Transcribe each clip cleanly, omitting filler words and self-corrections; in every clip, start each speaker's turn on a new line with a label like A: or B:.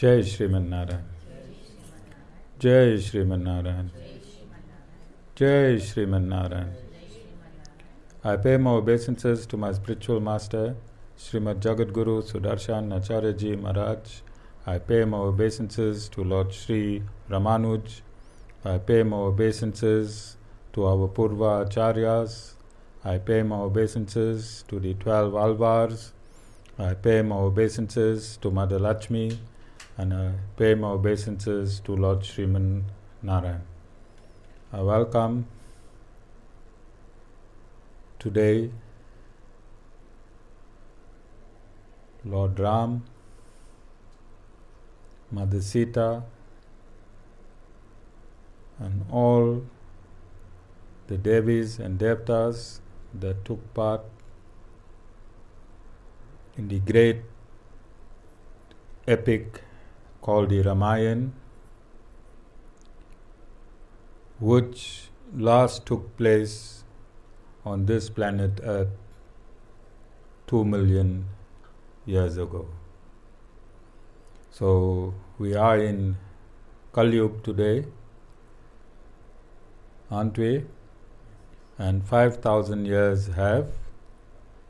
A: Jai Shriman Narayan. Jai Shriman Narayan. Jai Shriman Narayan. I pay my obeisances to my spiritual master, Srimad Jagadguru Sudarshan Acharya Ji Maharaj. I pay my obeisances to Lord Sri Ramanuj. I pay my obeisances to our Purva Acharyas. I pay my obeisances to the 12 Alvars. I pay my obeisances to Mother Lakshmi. And I pay my obeisances to Lord Shriman Narayan. I welcome today Lord Ram, Mother Sita, and all the Devis and Devatas that took part in the great epic called the Ramayan, which last took place on this planet Earth 2 million years ago. So we are in Kali Yug today, aren't we? And 5,000 years have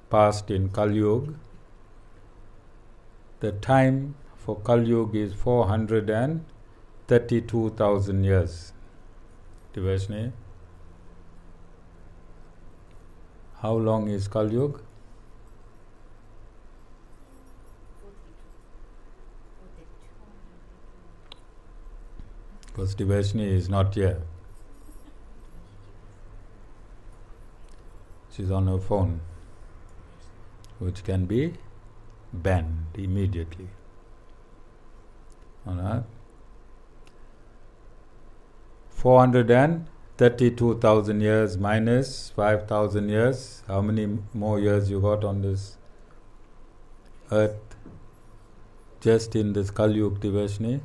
A: passed in Kali Yug. The time for Kali Yug is 432,000 years. Thiveshanie, how long is Kali Yug? Because Thiveshanie is not here. She's on her phone, which can be banned immediately. Alright? 432,000 years minus 5,000 years. How many more years you got on this earth? Just in this Kali Yug, Thiveshanie?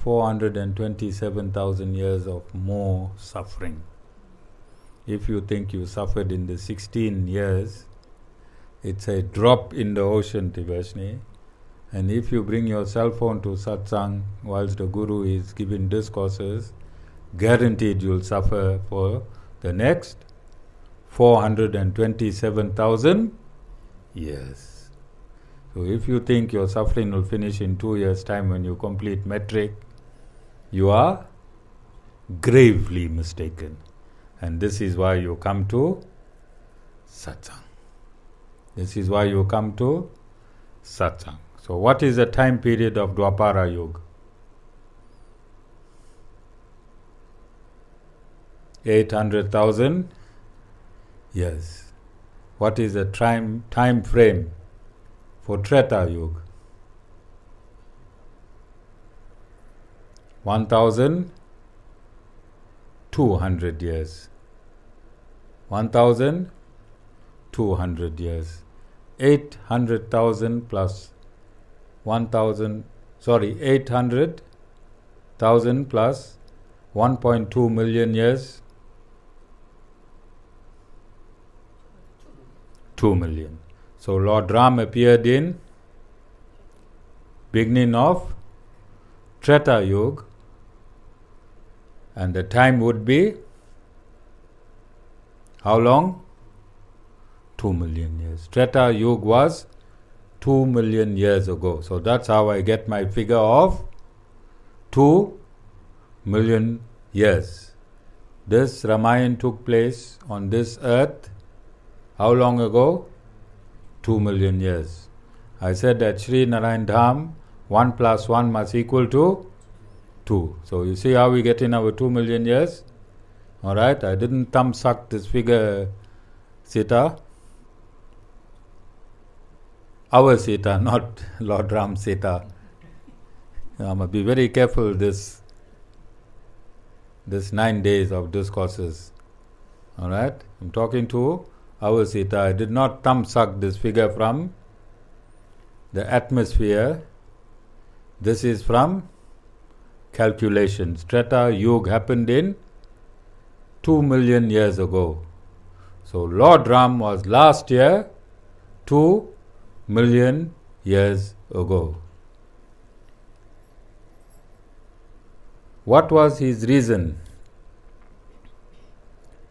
A: 427,000 years of more suffering. If you think you suffered in the 16 years, it's a drop in the ocean, Thiveshanie. And if you bring your cell phone to satsang whilst the Guru is giving discourses, guaranteed you'll suffer for the next 427,000 years. So if you think your suffering will finish in 2 years' time when you complete metric, you are gravely mistaken. And this is why you come to satsang. This is why you come to satsang. So what is the time period of Dwapara Yuga? 800,000 years. What is the time frame for Treta Yuga? 1,200 years. 1,200 years. 800,000 plus 800,000 plus 1.2 million years. 2 million. So Lord Ram appeared in beginning of Treta Yuga, and the time would be how long? 2 million years. Treta Yuga was 2 million years ago. So that's how I get my figure of 2 million years. This Ramayan took place on this earth how long ago? 2 million years. I said that Sri Narayan Dham, 1 plus 1 must equal to 2. So you see how we get in our 2 million years? Alright, I didn't thumb suck this figure, Sita. Our Sita, not Lord Ram Sita. I must be very careful this 9 days of discourses. Alright, I'm talking to our Sita. I did not thumb suck this figure from the atmosphere. This is from calculations. Treta Yuga happened in 2 million years ago. So Lord Ram was last year 2 million years ago. What was his reason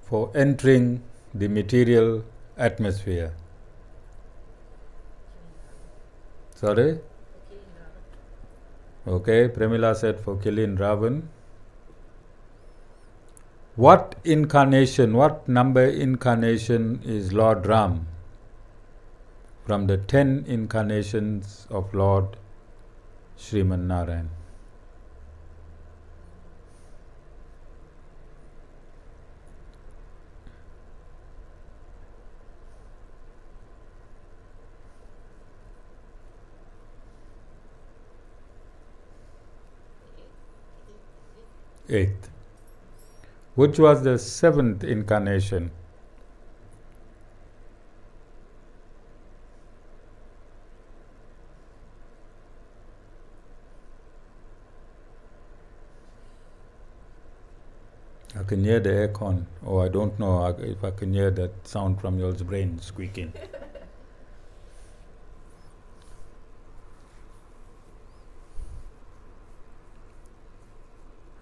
A: for entering the material atmosphere? Sorry? Okay, Premila said for killing Ravan. What incarnation, what number incarnation is Lord Ram from the 10 incarnations of Lord Sriman Narayan? Eighth. Which was the 7th incarnation? I can hear the aircon. Oh, I don't know if I can hear that sound from your brain squeaking.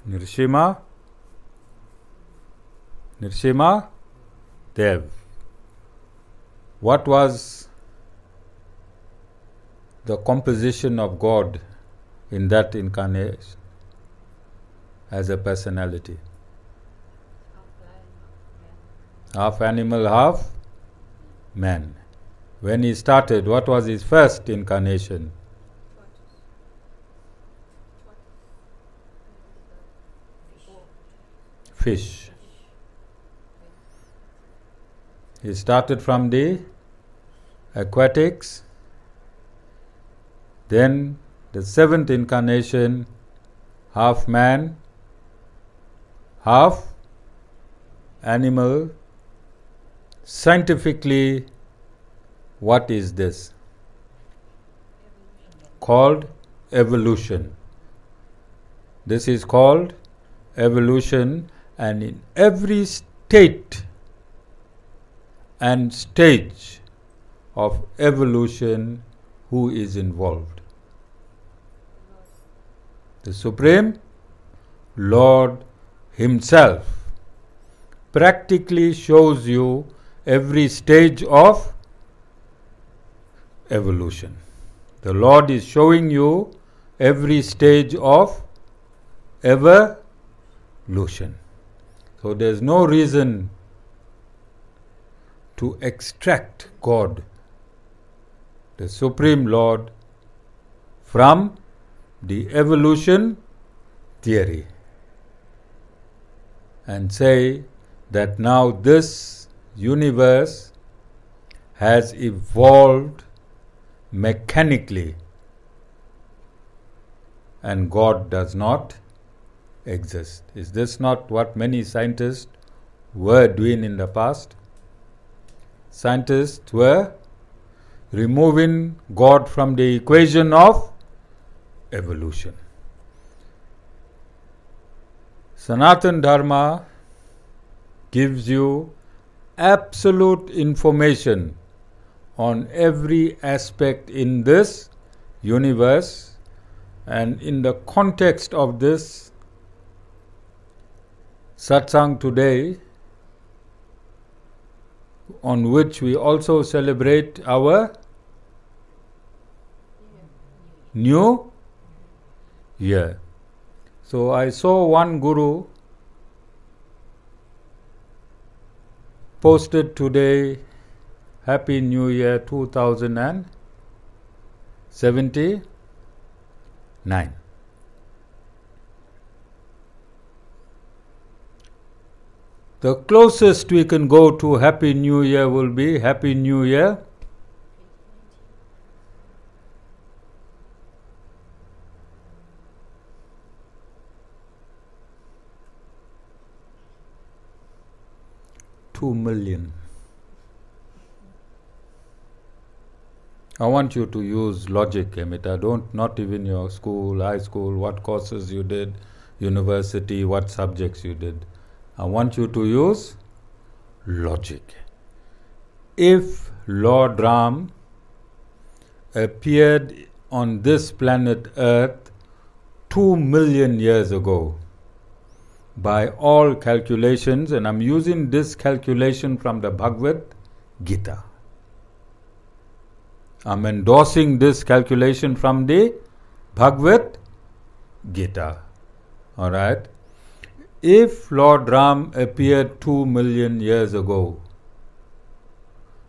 A: Nirshima? Nirshima? Dev. What was the composition of God in that incarnation as a personality? Half animal, half man. When he started, what was his first incarnation? Fish. He started from the aquatics, then the 7th incarnation, half man, half animal. Scientifically, what is this? Called evolution. This is called evolution, and in every state and stage of evolution, who is involved? The Supreme Lord Himself practically shows you every stage of evolution. The Lord is showing you every stage of evolution. So there is no reason to extract God, the Supreme Lord, from the evolution theory and say that now this universe has evolved mechanically and God does not exist. Is this not what many scientists were doing in the past? Scientists were removing God from the equation of evolution. Sanatana Dharma gives you absolute information on every aspect in this universe, and in the context of this satsang today, on which we also celebrate our new year. So I saw one guru posted today, Happy New Year 2079. The closest we can go to Happy New Year will be Happy New Year 2 million. I want you to use logic, Amita. Not even your school, high school, what courses you did, university, what subjects you did. I want you to use logic. If Lord Ram appeared on this planet Earth 2 million years ago. By all calculations, and I'm using this calculation from the Bhagavad Gita. I'm endorsing this calculation from the Bhagavad Gita. Alright? If Lord Ram appeared 2 million years ago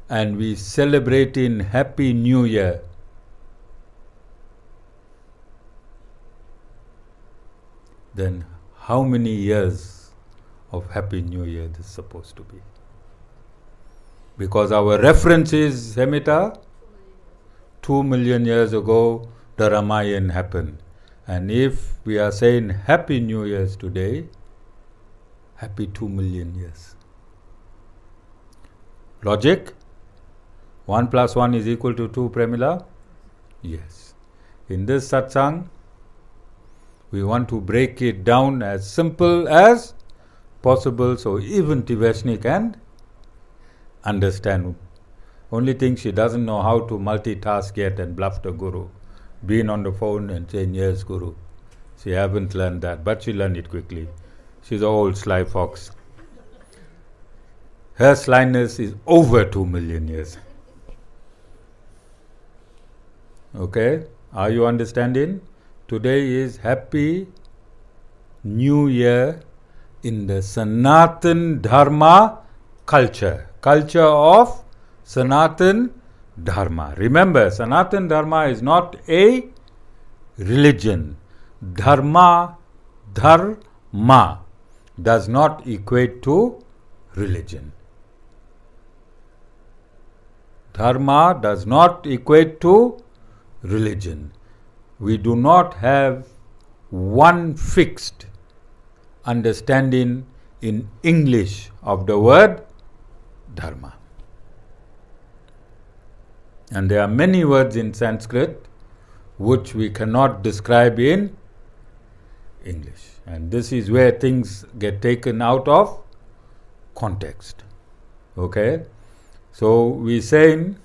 A: and we celebrate in Happy New Year, then how many years of Happy New Year this is supposed to be? Because our reference is, Semita, 2 million years ago the Ramayan happened. And if we are saying Happy New Year's today, happy 2 million years. Logic? 1 plus 1 is equal to 2, Premila? Yes. In this satsang, we want to break it down as simple as possible so even Thiveshanie can understand. Only thing she doesn't know how to multitask yet and bluff the Guru. Being on the phone and saying, yes, Guru. She haven't learned that, but she learned it quickly. She's an old sly fox. Her slyness is over 2 million years. Okay? Are you understanding? Today is Happy New Year in the Sanatan Dharma culture. Culture of Sanatan Dharma. Remember, Sanatan Dharma is not a religion. Dharma does not equate to religion. Dharma does not equate to religion. We do not have one fixed understanding in English of the word Dharma. And there are many words in Sanskrit which we cannot describe in English. And this is where things get taken out of context. Okay? So we're saying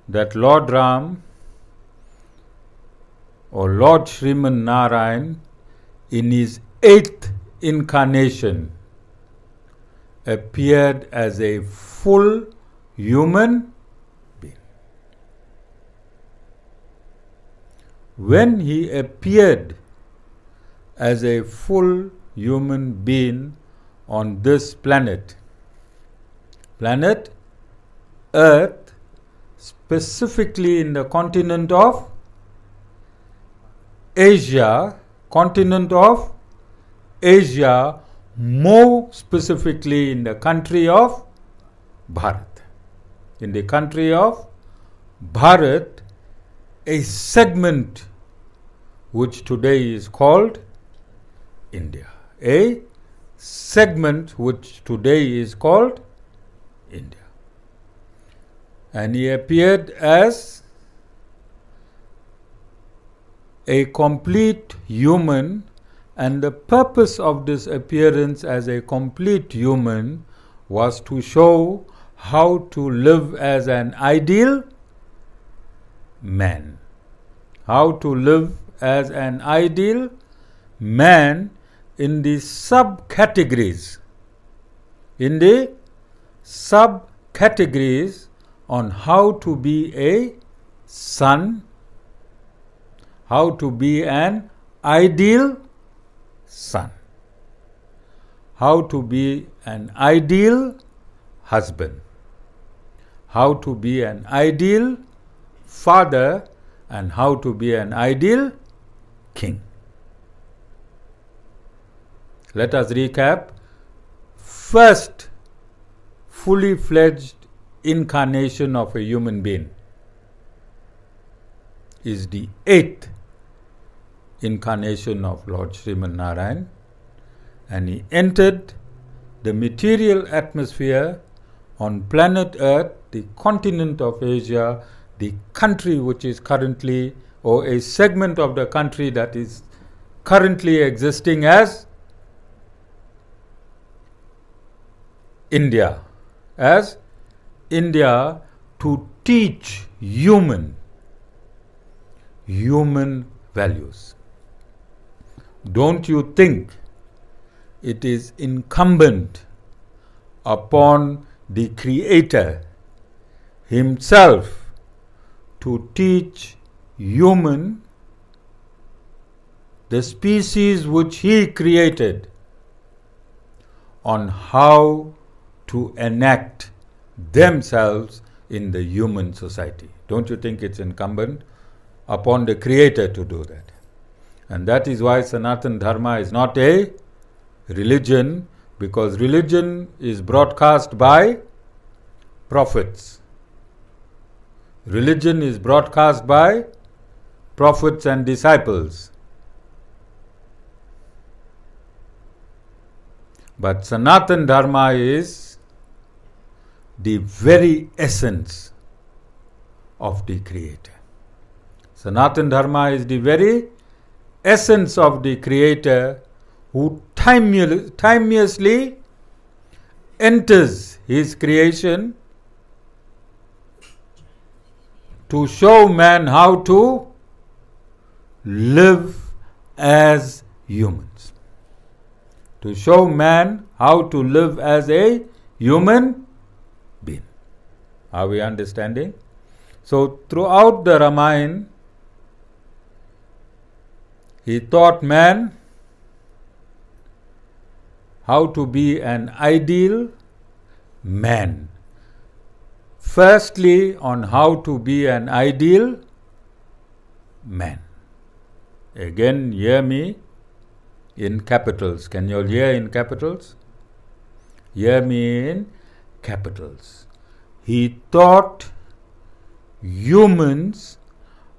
A: that Lord Ram or Lord Sriman Narayan in his 8th incarnation appeared as a full human being. When he appeared as a full human being on this planet Earth, specifically in the continent of Asia, more specifically in the country of Bharat. In the country of Bharat, a segment which today is called India. A segment which today is called India. And he appeared as a complete human, and the purpose of this appearance as a complete human was to show how to live as an ideal man. How to live as an ideal man in the subcategories. On how to be a son, how to be an ideal son, how to be an ideal husband, how to be an ideal father, and how to be an ideal king. Let us recap. First, fully fledged incarnation of a human being is the 8th incarnation of Lord Sriman Narayan, and he entered the material atmosphere on planet Earth, the continent of Asia, the country which is currently, or a segment of the country that is currently existing as India, to teach human human values. Don't you think it is incumbent upon the Creator Himself to teach human, the species which He created, on how to enact themselves in the human society? Don't you think it's incumbent upon the Creator to do that? And that is why Sanatana Dharma is not a religion, because religion is broadcast by prophets. Religion is broadcast by prophets and disciples. But Sanatana Dharma is the very essence of the Creator. Sanatana Dharma is the very essence of the Creator, who timelessly enters His creation to show man how to live as humans. To show man how to live as a human being. Are we understanding? So throughout the Ramayan, he taught man how to be an ideal man. Firstly, on how to be an ideal man. Again, hear me in capitals. Can you all hear in capitals? Hear me in capitals. He taught humans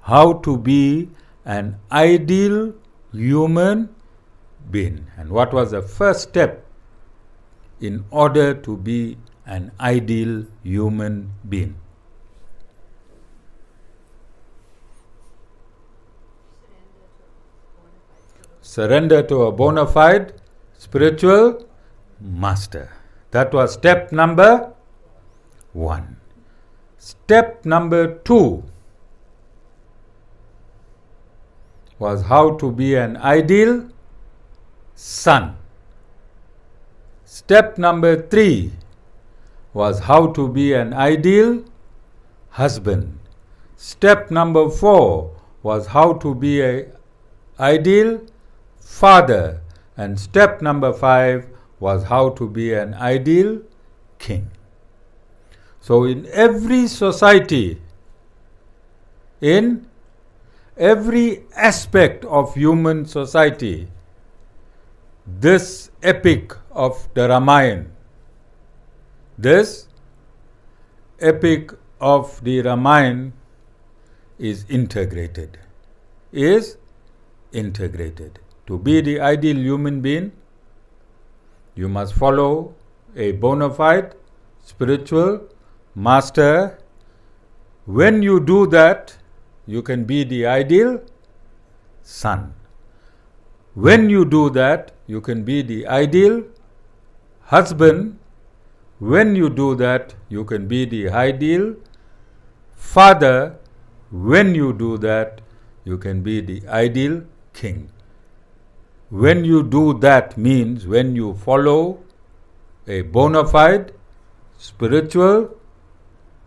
A: how to be an ideal human being. And what was the first step in order to be an ideal human being? Surrender to a bona fide spiritual master. That was step number 1. Step number 2 was how to be an ideal son. Step number 3 was how to be an ideal husband. Step number 4 was how to be an ideal father. And step number 5 was how to be an ideal king. So in every society, in every aspect of human society, this epic of the Ramayan, this epic of the Ramayan is integrated. To be the ideal human being, you must follow a bona fide spiritual master. When you do that, you can be the ideal son. When you do that, you can be the ideal husband. When you do that, you can be the ideal father. When you do that, you can be the ideal king. When you do that means when you follow a bona fide spiritual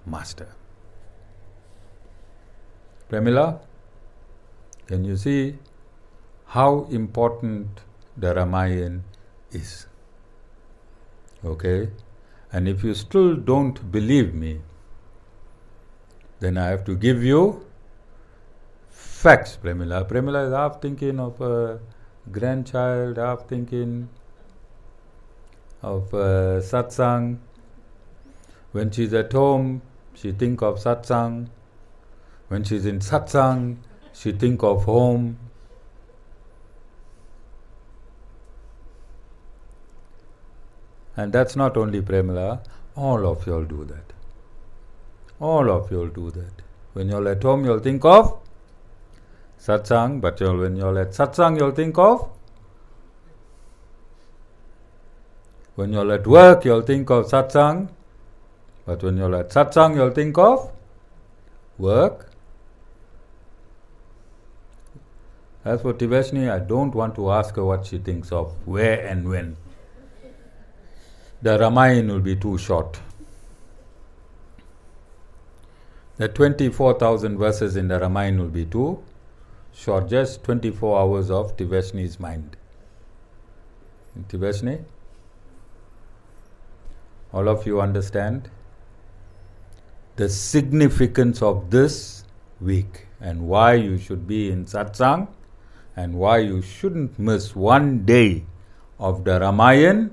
A: master. Premila, can you see how important the Ramayan is? Okay? And if you still don't believe me, then I have to give you facts, Premila. Premila is half thinking of a grandchild, half thinking of satsang. When she's at home, she think of satsang. When she's in satsang, she think of home. And that's not only Premila, all of you all do that. All of you all do that. When you're at home, you'll think of satsang, but when you're at satsang, you'll think of. When you're at work, you'll think of satsang, but when you're at satsang, you'll think of work. As for Thiveshanie, I don't want to ask her what she thinks of where and when. The Ramayan will be too short. The 24,000 verses in the Ramayan will be too short. Just 24 hours of Thiveshanie's mind. Thiveshanie, all of you understand the significance of this week and why you should be in satsang and why you shouldn't miss one day of the Ramayan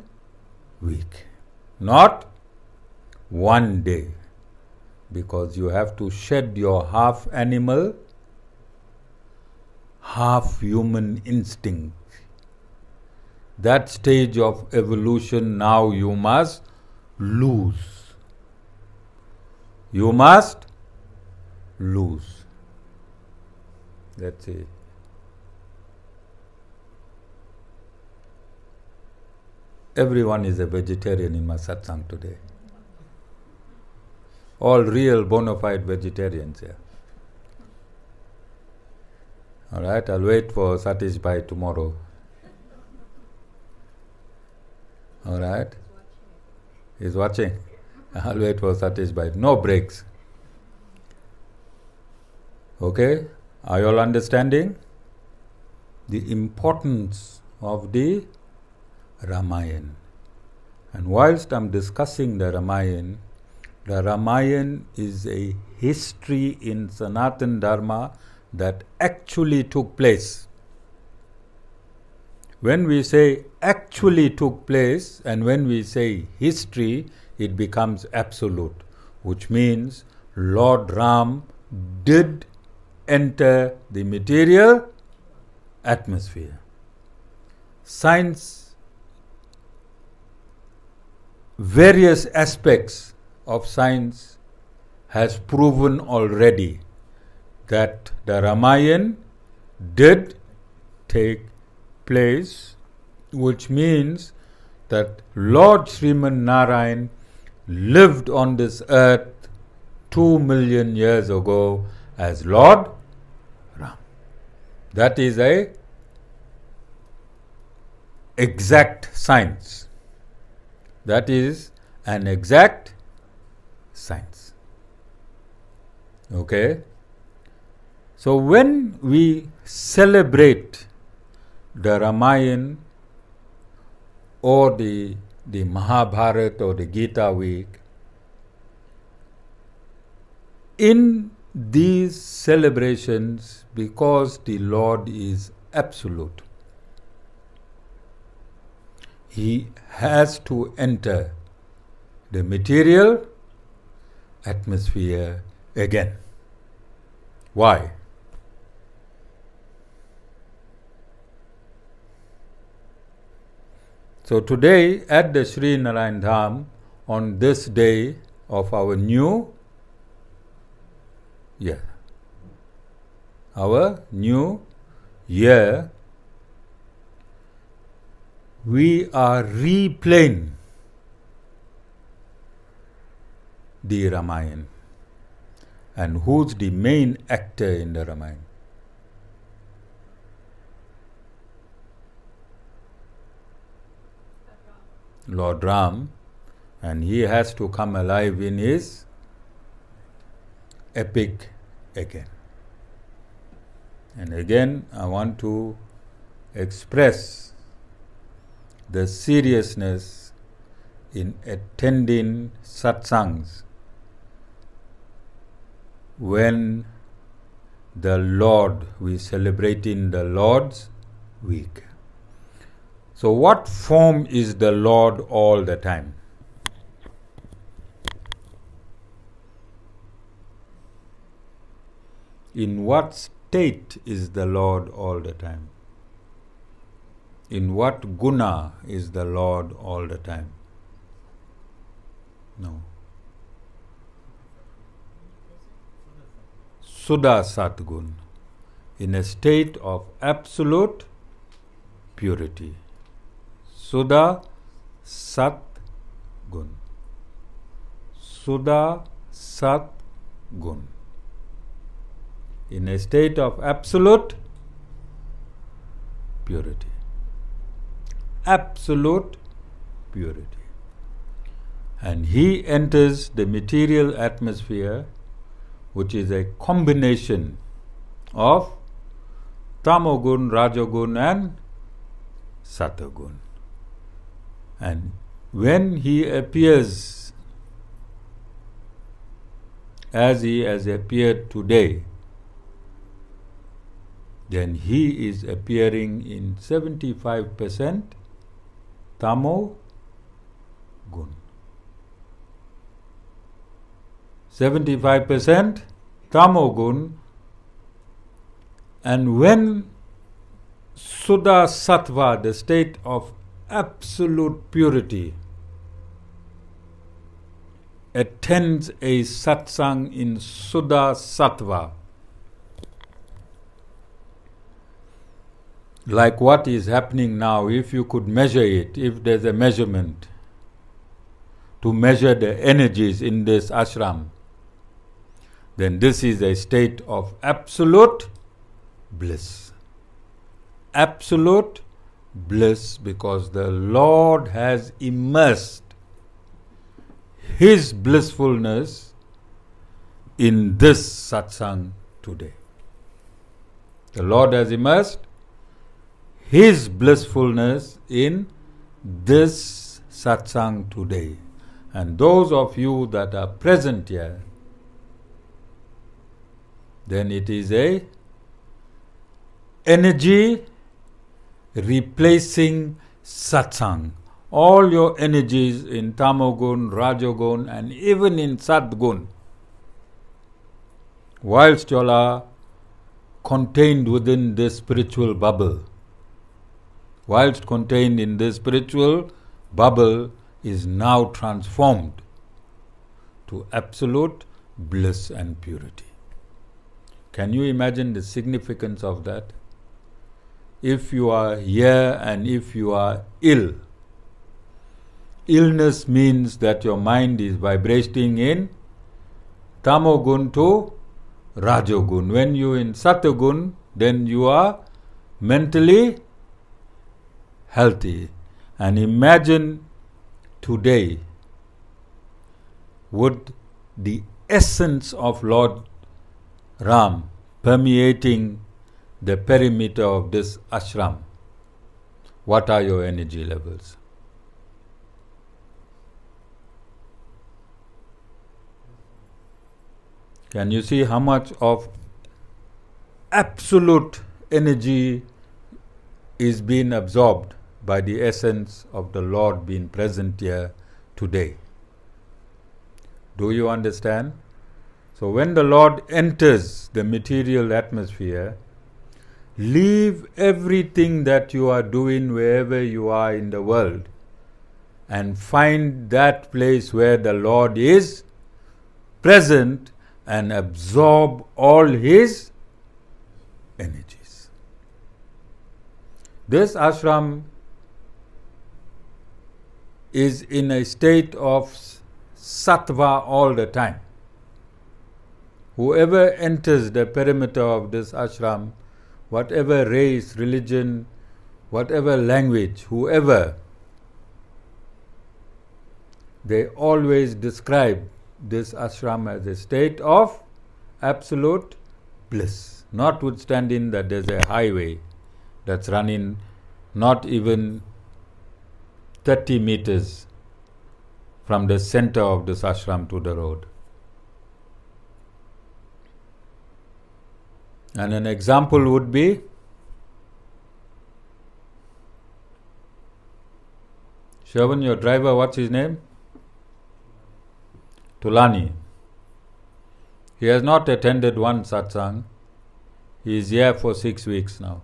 A: week. Not one day. Because you have to shed your half animal, half human instinct. That stage of evolution now you must lose. You must lose. That's it. Everyone is a vegetarian in my satsang today. All real bona fide vegetarians here. Alright, I'll wait for Satish Bhai tomorrow. Alright? He's watching. I'll wait for Satish Bhai. No breaks. Okay? Are you all understanding the importance of the Ramayan? And whilst I'm discussing the Ramayan is a history in Sanatan Dharma that actually took place. When we say actually took place and when we say history, it becomes absolute, which means Lord Ram did enter the material atmosphere. Science, various aspects of science has proven already that the Ramayan did take place, which means that Lord Sriman Narayan lived on this earth 2 million years ago as Lord Ram. That is a exact science. That is an exact science. Okay? So when we celebrate the Ramayan or the Mahabharata or the Gita week, in these celebrations, because the Lord is absolute, He has to enter the material atmosphere again. Why? So today at the Sri Narayan Dham, on this day of our new year, we are replaying the Ramayan. And who's the main actor in the Ramayan? Lord Ram, and he has to come alive in his epic again. And again, I want to express the seriousness in attending satsangs when we celebrate in the Lord's week. So what form is the Lord all the time? In what state is the Lord all the time? In what guna is the Lord all the time? No. Suddha Satgun, in a state of absolute purity. Suddha Sat Gun. Suddha Sat Gun. In a state of absolute purity. Absolute purity. And he enters the material atmosphere, which is a combination of Tamogun, Rajogun and Satogun. And when he appears as he has appeared today, then he is appearing in 75% Tamo Gun. 75% Tamo Gun. And when Suddha Sattva, the state of absolute purity, attends a satsang in Suddha Sattva, like what is happening now, if you could measure it, if there's a measurement to measure the energies in this ashram, then this is a state of absolute bliss. Absolute bliss, because the Lord has immersed His blissfulness in this satsang today. The Lord has immersed His blissfulness in this satsang today. And those of you that are present here, then it is a energy replacing satsang. All your energies in Tamogun, Rajogun and even in Satgun, whilst you are contained within this spiritual bubble, whilst contained in this spiritual bubble, is now transformed to absolute bliss and purity. Can you imagine the significance of that? If you are here and if you are ill, illness means that your mind is vibrating in Tamogun to Rajogun. When you are in Satogun, then you are mentally healthy. And imagine today, would the essence of Lord Ram permeating the perimeter of this ashram, what are your energy levels? Can you see how much of absolute energy is being absorbed by the essence of the Lord being present here today? Do you understand? So when the Lord enters the material atmosphere, leave everything that you are doing wherever you are in the world and find that place where the Lord is present and absorb all His energies. This ashram is in a state of sattva all the time. Whoever enters the perimeter of this ashram, whatever race, religion, whatever language, whoever, they always describe this ashram as a state of absolute bliss, notwithstanding that there's a highway that's running not even 30 meters from the center of this ashram to the road. And an example would be, Shravan, your driver, what's his name? Tulani. He has not attended one satsang. He is here for 6 weeks now.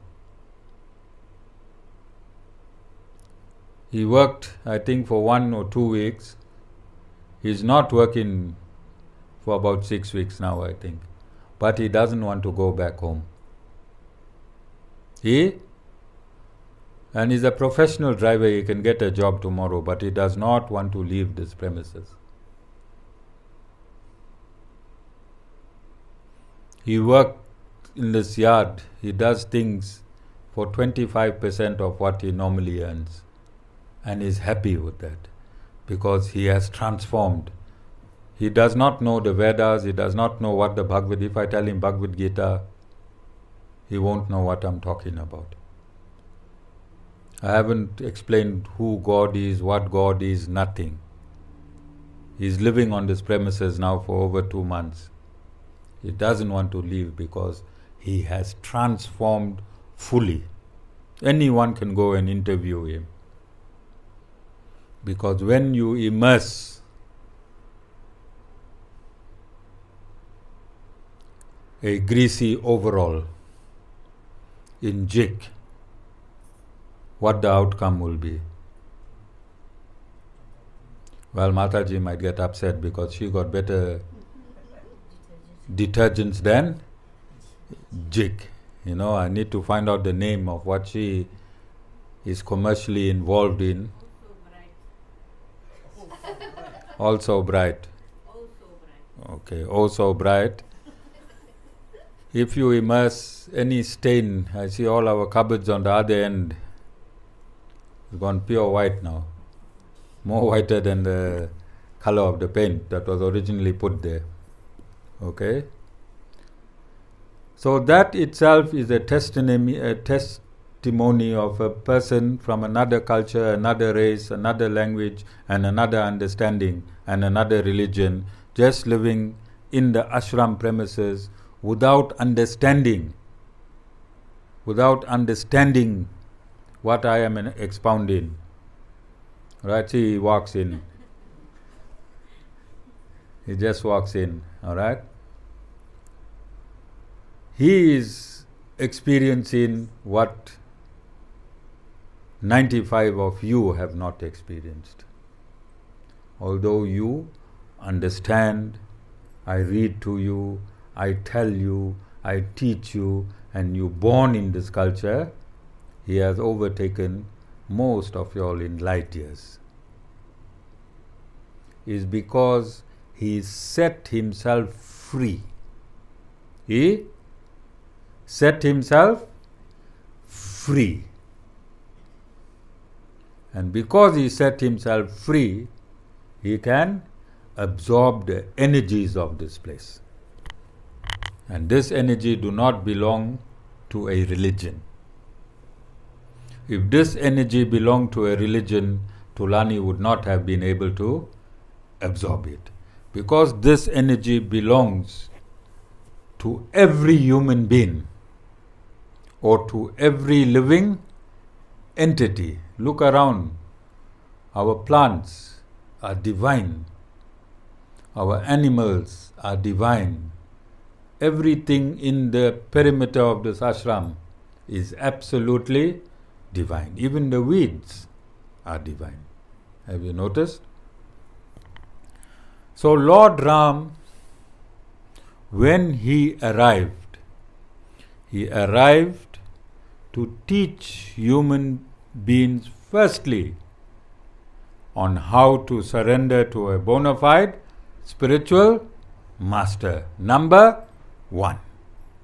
A: He worked, I think, for 1 or 2 weeks. He is not working for about 6 weeks now, I think. But he doesn't want to go back home. And he's a professional driver, he can get a job tomorrow, but he does not want to leave this premises. He worked in this yard, he does things for 25% of what he normally earns, and is happy with that because he has transformed. He does not know the Vedas, he does not know what the Bhagavad. If I tell him Bhagavad Gita, he won't know what I'm talking about. I haven't explained who God is, what God is, nothing. He's living on these premises now for over 2 months. He doesn't want to leave because he has transformed fully. Anyone can go and interview him. Because when you immerse a greasy overall in jig, what the outcome will be? Well, Mataji might get upset because she got better detergents than jig. You know, I need to find out the name of what she is commercially involved in. Also bright. Okay, also bright. If you immerse any stain, I see all our cupboards on the other end, it's gone pure white now. More whiter than the color of the paint that was originally put there. Okay? So that itself is a testimony of a person from another culture, another race, another language, and another understanding, and another religion, just living in the ashram premises without understanding what I am expounding. Right? See, he walks in. He just walks in. Alright? He is experiencing what 95 of you have not experienced. Although you understand, I read to you, I tell you, I teach you, and you born in this culture, he has overtaken most of you all in light years. Is because he set himself free. He set himself free. And because he set himself free, he can absorb the energies of this place. And this energy do not belong to a religion. If this energy belonged to a religion, Tulani would not have been able to absorb it. Because this energy belongs to every human being or to every living entity. Look around. Our plants are divine. Our animals are divine. Everything in the perimeter of this ashram is absolutely divine. Even the weeds are divine. Have you noticed? So Lord Ram, when he arrived to teach human beings firstly on how to surrender to a bona fide spiritual master. Number 1.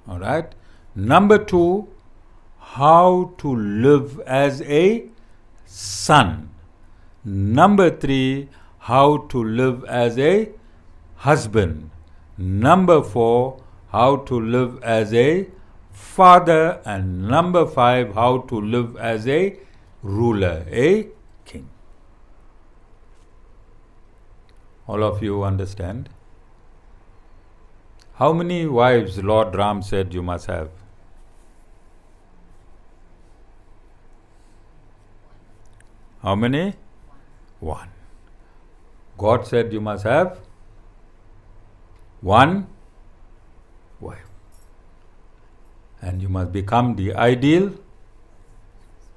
A: Alright? Number 2, how to live as a son. Number 3, how to live as a husband. Number 4, how to live as a father. And number 5, how to live as a ruler, a king. All of you understand? How many wives Lord Ram said you must have? How many? 1. God said you must have 1 wife. And you must become the ideal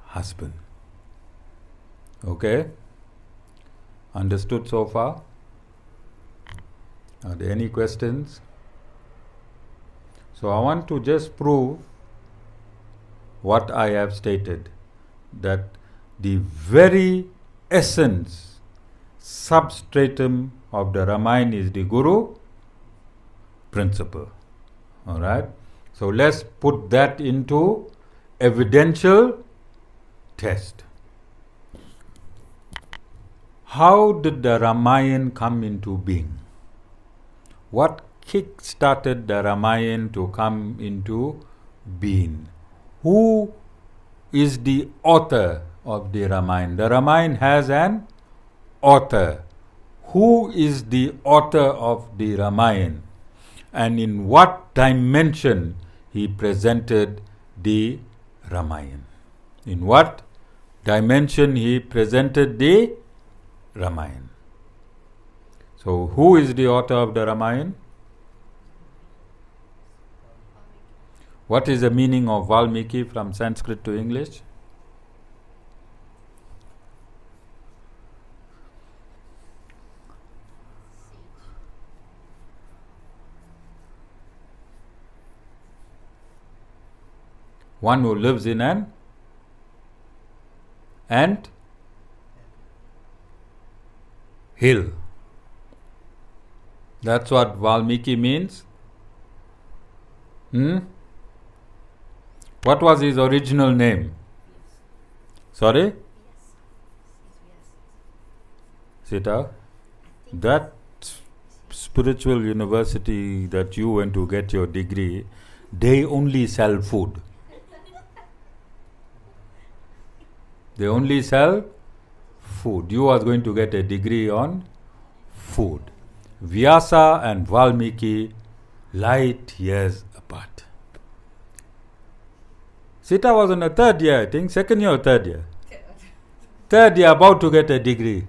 A: husband. Okay? Understood so far? Are there any questions? So I want to just prove what I have stated, that the very essence, substratum of the Ramayan is the Guru principle. Alright? So let's put that into evidential test. How did the Ramayan come into being? What kick-started the Ramayan to come into being? Who is the author of the Ramayan? The Ramayan has an author. Who is the author of the Ramayan? And in what dimension he presented the Ramayan? In what dimension he presented the Ramayan? So, who is the author of the Ramayan? What is the meaning of Valmiki from Sanskrit to English? One who lives in an ant hill. That's what Valmiki means. What was his original name? Sorry? Sita? That spiritual university that you went to get your degree, they only sell food. They only sell food. You are going to get a degree on food. Vyasa and Valmiki, light years apart. Sita was in a third year, I think, second year or third year? Third year, about to get a degree.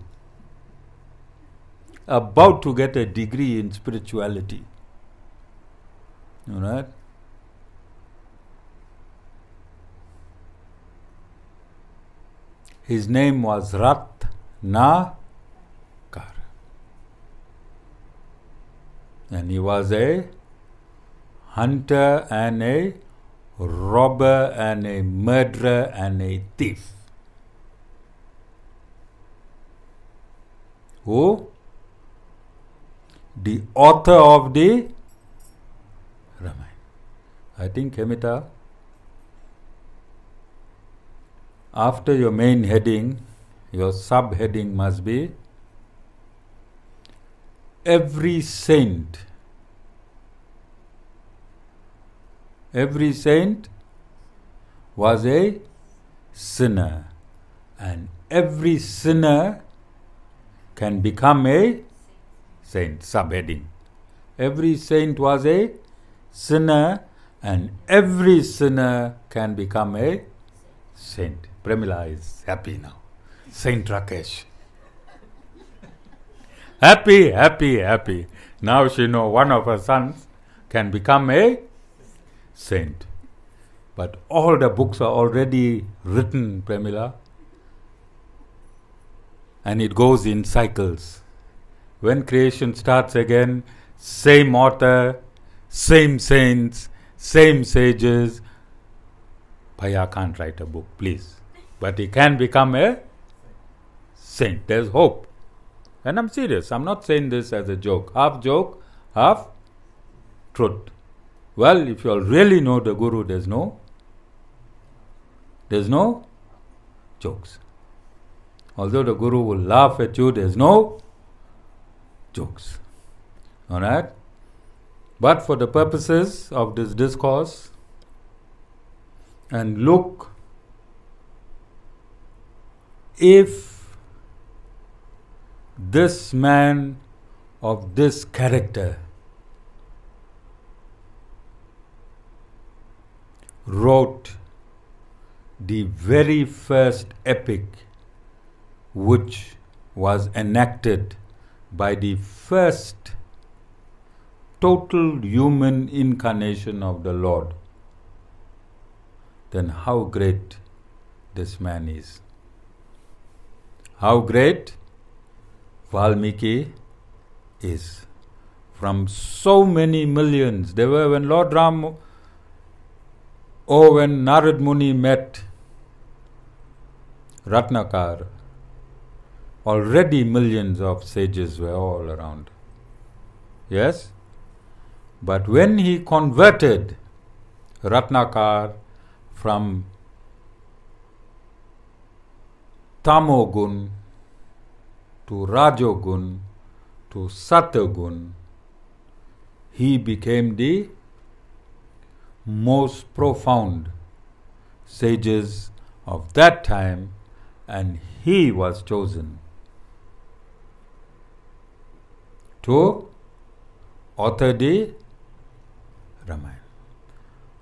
A: About to get a degree in spirituality. Alright? His name was Ratnakar. And he was a hunter and a robber and a murderer and a thief. Who? The author of the Ramayan. I think, Hemita, after your main heading, your subheading must be every saint. Every saint was a sinner, and every sinner can become a saint. Subheading. Every saint was a sinner, and every sinner can become a saint. Premila is happy now. Saint Rakesh. Happy, happy, happy. Now she knows one of her sons can become a saint. But all the books are already written, Premila. And it goes in cycles. When creation starts again, same author, same saints, same sages. Bhaiya can't write a book, please. But he can become a saint. There's hope. And I'm serious. I'm not saying this as a joke. Half joke, half truth. Well, if you all really know the Guru, there's no jokes. Although the Guru will laugh at you, there's no jokes. Alright? But for the purposes of this discourse, and look, if this man of this character wrote the very first epic which was enacted by the first total human incarnation of the Lord, then how great this man is. How great Valmiki is. From so many millions, there were when Lord Ram, when Narad Muni met Ratnakar, already millions of sages were all around. Yes? But when he converted Ratnakar from Tamogun to Rajogun to Satagun, he became the most profound sages of that time, and he was chosen to author the Ramayan.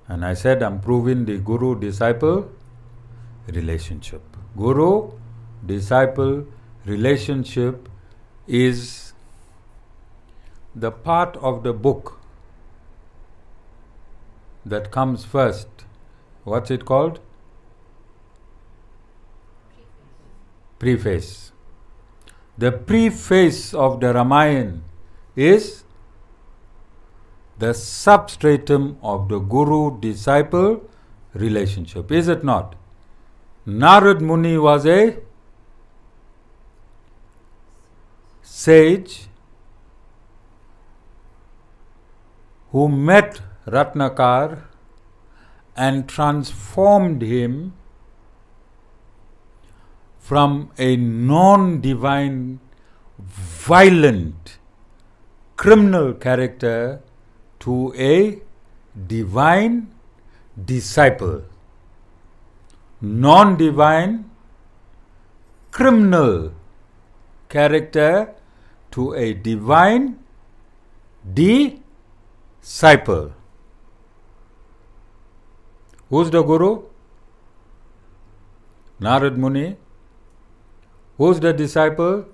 A: And I said I'm proving the Guru-disciple relationship. Guru-disciple relationship is the part of the book that comes first. What's it called? Preface. The preface of the Ramayan is the substratum of the Guru-disciple relationship, is it not? Narad Muni was a sage who met Ratnakar and transformed him from a non-divine, violent, criminal character to a divine disciple. Non-divine, criminal character to a divine disciple. Who's the Guru? Narad Muni. Who's the disciple?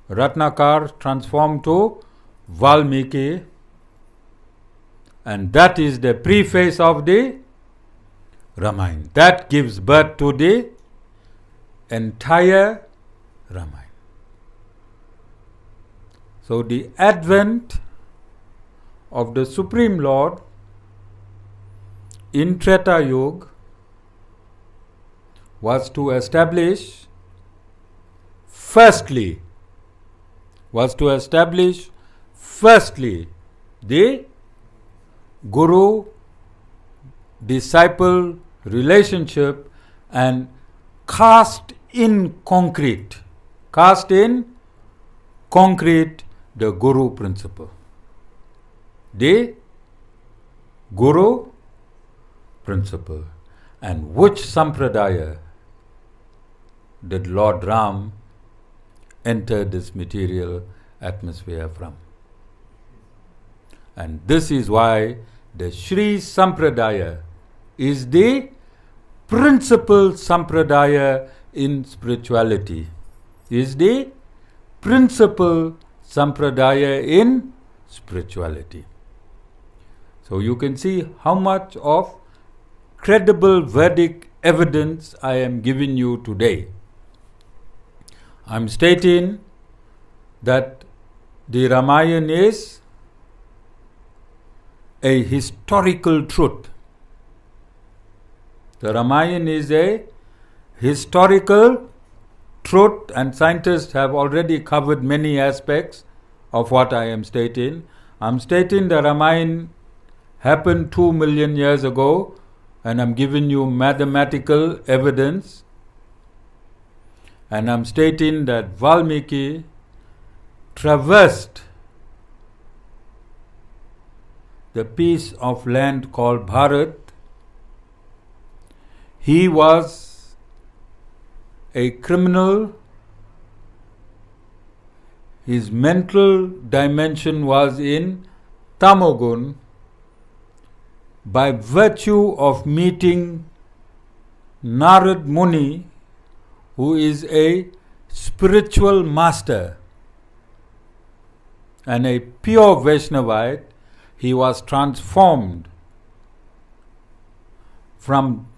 A: Ratnakar transformed to Valmiki, and that is the preface of the Ramayan. That gives birth to the entire Ramayan. So the advent of the Supreme Lord in Treta Yuga was to establish firstly the Guru-disciple relationship and cast in concrete the Guru principle. The Guru principle. And which Sampradaya did Lord Ram enter this material atmosphere from? And this is why the Sri Sampradaya is the principal Sampradaya in spirituality. Is the principal Sampradaya in spirituality. So you can see how much of credible Vedic evidence I am giving you today. I am stating that the Ramayan is a historical truth. The Ramayan is a historical truth, and scientists have already covered many aspects of what I am stating. I am stating the Ramayan happened 2 million years ago, and I am giving you mathematical evidence. And I am stating that Valmiki traversed the piece of land called Bharat. He was a criminal. His mental dimension was in Tamogun. By virtue of meeting Narad Muni, who is a spiritual master and a pure Vaishnavite, he was transformed from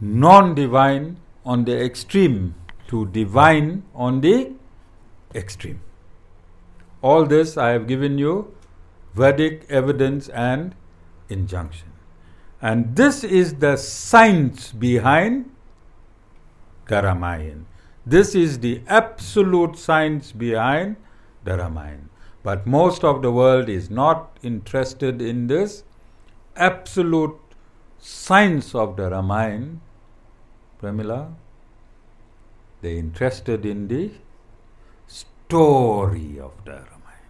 A: non-divine on the extreme to divine on the extreme. All this I have given you Vedic evidence and injunction. And this is the science behind the Ramayan. This is the absolute science behind the Ramayan. But most of the world is not interested in this absolute science of the Ramayan. Pramila? They're interested in the story of the Ramayan.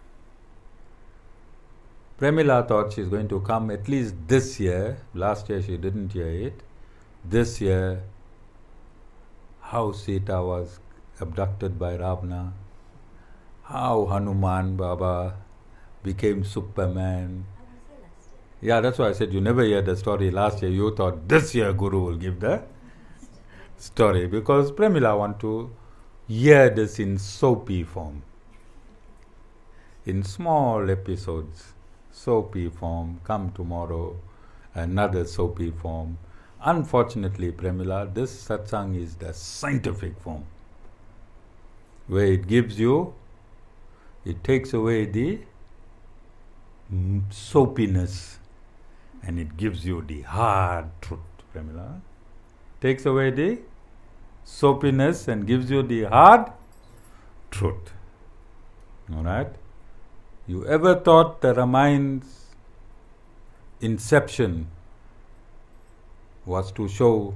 A: Premila thought she's going to come at least this year. Last year she didn't hear it. This year, how Sita was abducted by Ravana, how Hanuman Baba became Superman. Yeah, that's why I said you never heard the story last year. You thought this year Guru will give the story, because Premila want to hear this in soapy form, in small episodes, soapy form. Come tomorrow, another soapy form. Unfortunately, Premila, this satsang is the scientific form, where it gives you, it takes away the soapiness and it gives you the hard truth, Premila. Takes away the soapiness and gives you the hard truth. Alright? You ever thought the Ramayan's inception was to show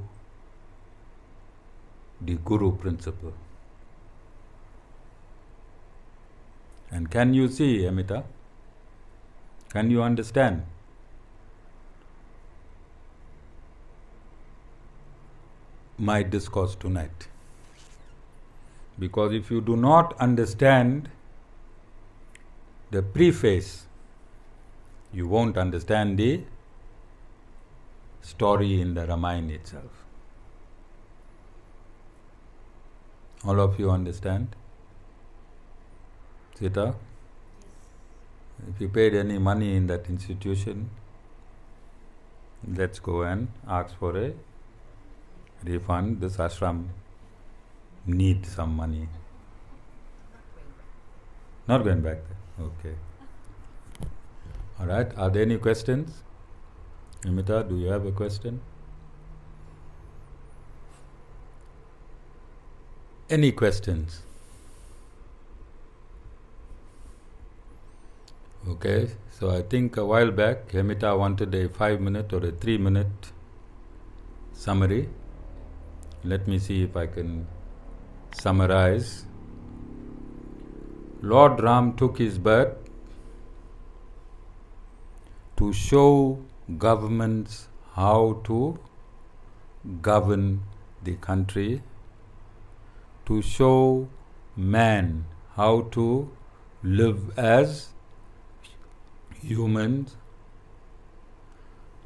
A: the Guru principle? And can you see, Amita? Can you understand? My discourse tonight? Because if you do not understand the preface, you won't understand the story in the Ramayan itself. All of you understand? Sita? If you paid any money in that institution, let's go and ask for a refund. This ashram needs some money. Not going back there. Okay. Alright, are there any questions? Amita, do you have a question? Any questions? Okay, so I think a while back Amita wanted a 5-minute or a 3-minute summary. Let me see if I can summarize. Lord Ram took his birth to show governments how to govern the country, to show man how to live as humans,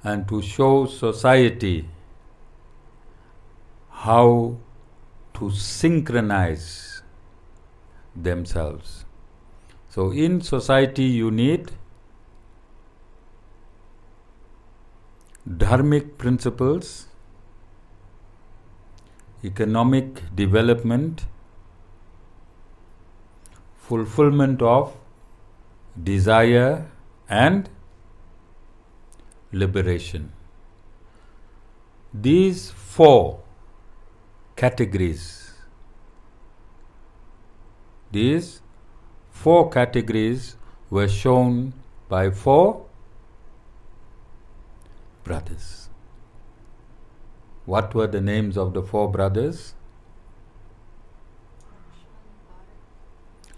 A: and to show society how to synchronize themselves. So in society you need dharmic principles, economic development, fulfillment of desire and liberation. These 4 categories, were shown by 4 brothers. What were the names of the 4 brothers?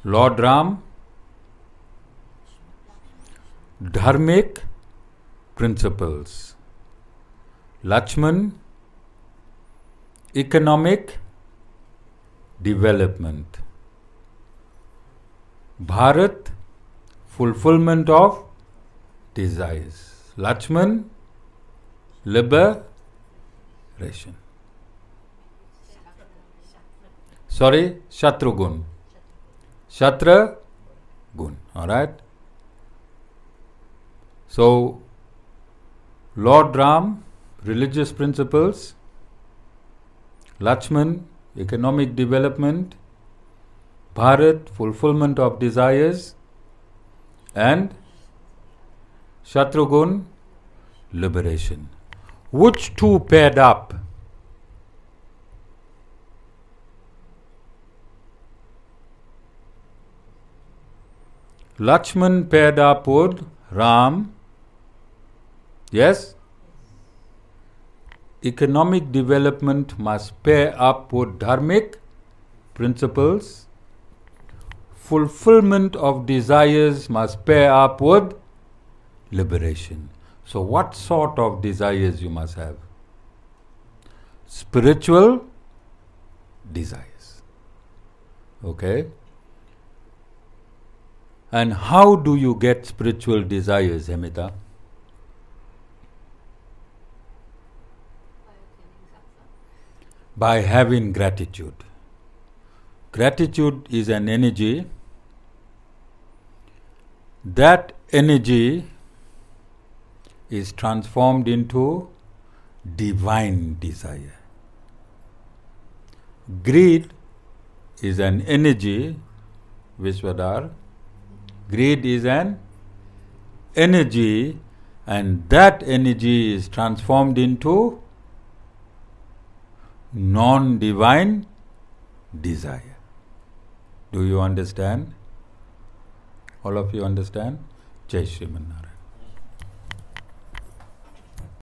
A: Lord Ram, dharmic principles. Lakshman, economic development. Bharat, fulfillment of desires. Lakshman, liberation. Sorry, Shatrugun. Shatra Gun. Alright? So, Lord Ram, religious principles. Lakshman, economic development. Bharat, fulfillment of desires. And Shatrugun, liberation. Which 2 paired up? Lakshman paired up with Ram. Yes? Economic development must pair up with dharmic principles, fulfillment of desires must pair up with liberation. So what sort of desires you must have? Spiritual desires. Okay? And how do you get spiritual desires, Hemita? By having gratitude. Gratitude is an energy. That energy is transformed into divine desire. Greed is an energy, Vishwadhar. Greed is an energy, and that energy is transformed into non-divine desire. Do you understand? All of you understand? Jai Shri Narayan.